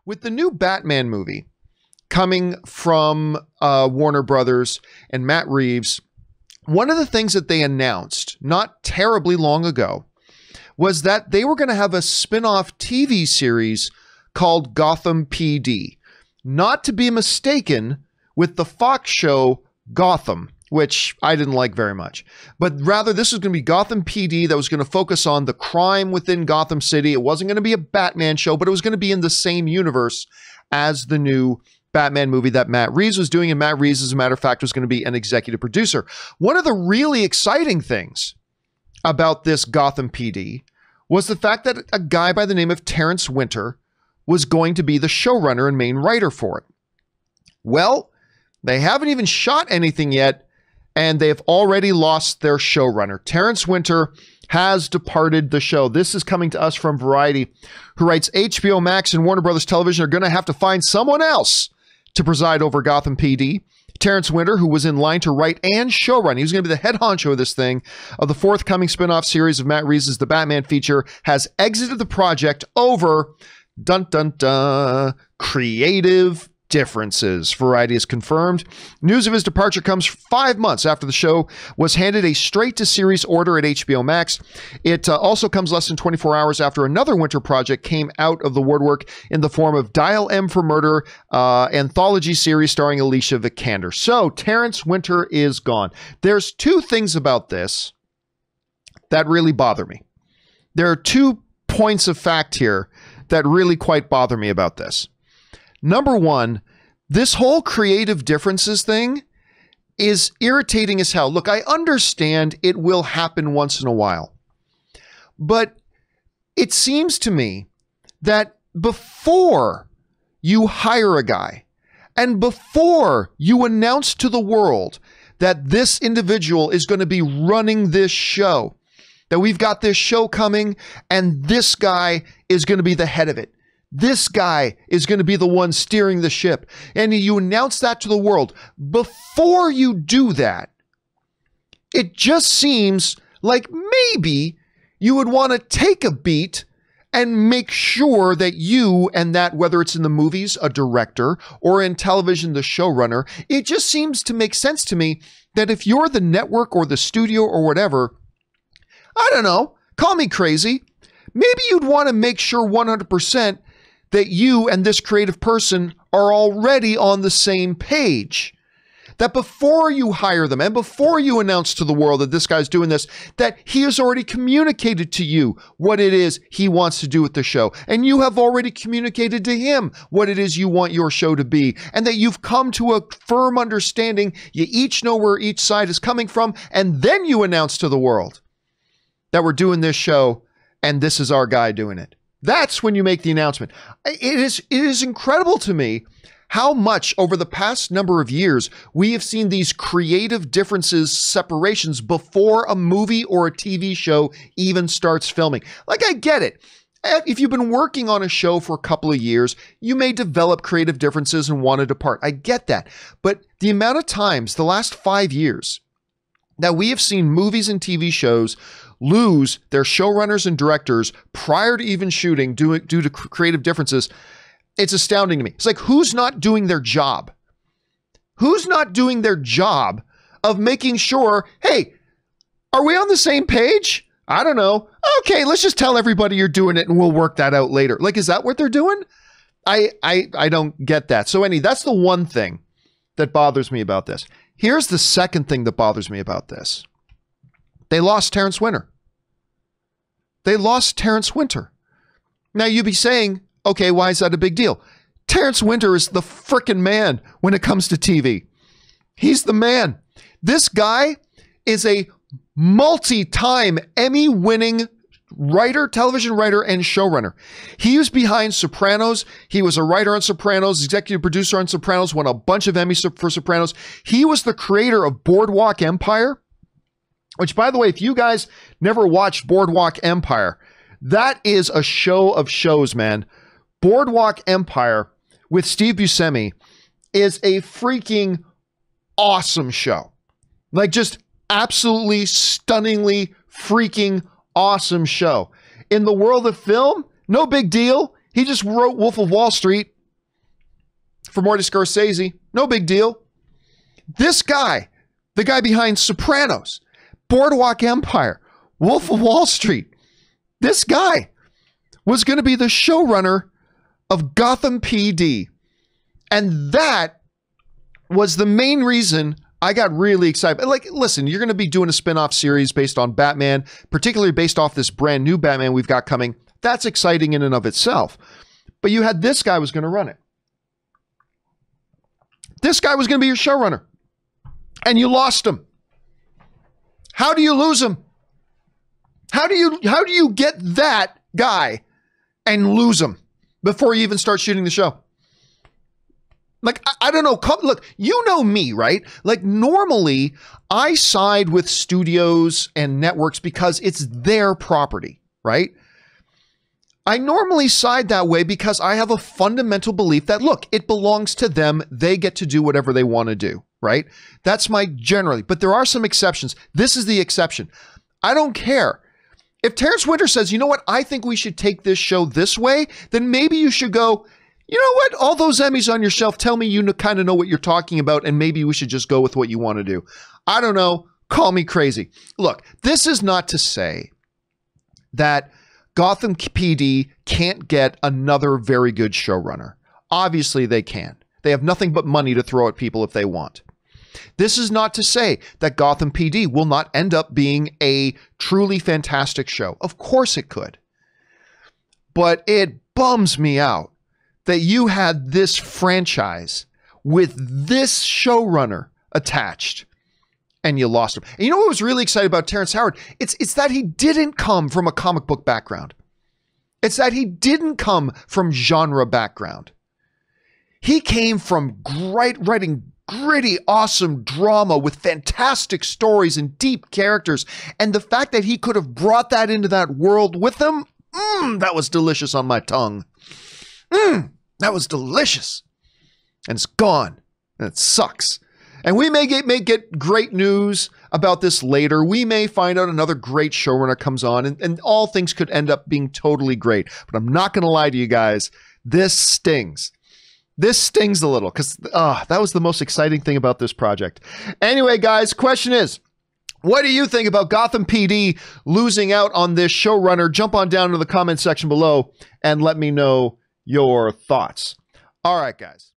With the new Batman movie coming from Warner Brothers and Matt Reeves, one of the things that they announced not terribly long ago was that they were going to have a spin-off TV series called Gotham PD, not to be mistaken with the Fox show Gotham, which I didn't like very much. But rather, this was going to be Gotham PD that was going to focus on the crime within Gotham City. It wasn't going to be a Batman show, but it was going to be in the same universe as the new Batman movie that Matt Reeves was doing. And Matt Reeves, as a matter of fact, was going to be an executive producer. One of the really exciting things about this Gotham PD was the fact that a guy by the name of Terrence Winter was going to be the showrunner and main writer for it. Well, they haven't even shot anything yet, and they have already lost their showrunner. Terrence Winter has departed the show. This is coming to us from Variety, who writes, HBO Max and Warner Brothers Television are going to have to find someone else to preside over Gotham PD. Terrence Winter, who was in line to write and showrun, he was going to be the head honcho of this thing, of the forthcoming spin-off series of Matt Reeves' The Batman feature, has exited the project over, dun dun dun, creative differences. Variety has confirmed. News of his departure comes 5 months after the show was handed a straight-to-series order at HBO Max. It also comes less than 24 hours after another Winter project came out of the woodwork in the form of Dial M for Murder, anthology series starring Alicia Vikander. So Terrence Winter is gone. There's two things about this that really bother me. There are 2 points of fact here that really quite bother me about this. Number one, this whole creative differences thing is irritating as hell. Look, I understand it will happen once in a while, but it seems to me that before you hire a guy and before you announce to the world that this individual is going to be running this show, that we've got this show coming and this guy is going to be the head of it, this guy is going to be the one steering the ship, and you announce that to the world, before you do that, it just seems like maybe you would want to take a beat and make sure that you and that, whether it's in the movies, a director, or in television, the showrunner, it just seems to make sense to me that if you're the network or the studio or whatever, I don't know, call me crazy, maybe you'd want to make sure 100% that you and this creative person are already on the same page. That before you hire them and before you announce to the world that this guy's doing this, that he has already communicated to you what it is he wants to do with the show. And you have already communicated to him what it is you want your show to be. And that you've come to a firm understanding. You each know where each side is coming from. And then you announce to the world that we're doing this show and this is our guy doing it. That's when you make the announcement. It is incredible to me how much over the past number of years we have seen these creative differences, separations before a movie or a TV show even starts filming. Like, I get it. If you've been working on a show for a couple of years, you may develop creative differences and want to depart. I get that. But the amount of times, the last 5 years, that we have seen movies and TV shows lose their showrunners and directors prior to even shooting due to creative differences, it's astounding to me. It's like, who's not doing their job? Who's not doing their job of making sure, hey, are we on the same page? I don't know. Okay, let's just tell everybody you're doing it and we'll work that out later. Like, is that what they're doing? I don't get that. So that's the one thing that bothers me about this. Here's the second thing that bothers me about this. They lost Terrence Winter. They lost Terrence Winter. Now you'd be saying, okay, why is that a big deal? Terrence Winter is the frickin' man when it comes to TV. He's the man. This guy is a multi-time Emmy-winning writer, television writer, and showrunner. He was behind Sopranos. He was a writer on Sopranos, executive producer on Sopranos, won a bunch of Emmys for Sopranos. He was the creator of Boardwalk Empire, which, by the way, if you guys never watched Boardwalk Empire, that is a show of shows, man. Boardwalk Empire with Steve Buscemi is a freaking awesome show. Like, just absolutely stunningly freaking awesome show. In the world of film, no big deal. He just wrote Wolf of Wall Street for Marty Scorsese. No big deal. This guy, the guy behind Sopranos, Boardwalk Empire, Wolf of Wall Street, this guy was going to be the showrunner of Gotham PD. And that was the main reason I got really excited. Like, listen, you're going to be doing a spin-off series based on Batman, particularly based off this brand new Batman we've got coming. That's exciting in and of itself. But you had this guy was going to run it. This guy was going to be your showrunner. And you lost him. How do you lose him? How do you get that guy and lose him before you even start shooting the show? Like, I don't know. Look, you know me, right? Like, normally I side with studios and networks because it's their property, right? I normally side that way because I have a fundamental belief that, look, it belongs to them. They get to do whatever they want to do, right? That's my generally, but there are some exceptions. This is the exception. I don't care. If Terrence Winter says, you know what, I think we should take this show this way, then maybe you should go, you know what, all those Emmys on your shelf tell me you kind of know what you're talking about, and maybe we should just go with what you want to do. I don't know. Call me crazy. Look, this is not to say that Gotham PD can't get another very good showrunner. Obviously, they can. They have nothing but money to throw at people if they want. This is not to say that Gotham PD will not end up being a truly fantastic show. Of course it could. But it bums me out that you had this franchise with this showrunner attached and you lost him. And you know what was really exciting about Terrence Howard? It's that he didn't come from a comic book background. It's that he didn't come from genre background. He came from writing gritty, awesome drama with fantastic stories and deep characters. And the fact that he could have brought that into that world with him, that was delicious on my tongue. That was delicious. And it's gone. And it sucks. And we may get great news about this later. We may find out another great showrunner comes on, and all things could end up being totally great. But I'm not going to lie to you guys. This stings. This stings a little because that was the most exciting thing about this project. Anyway, guys, question is, what do you think about Gotham PD losing out on this showrunner? Jump on down to the comment section below and let me know your thoughts. All right, guys.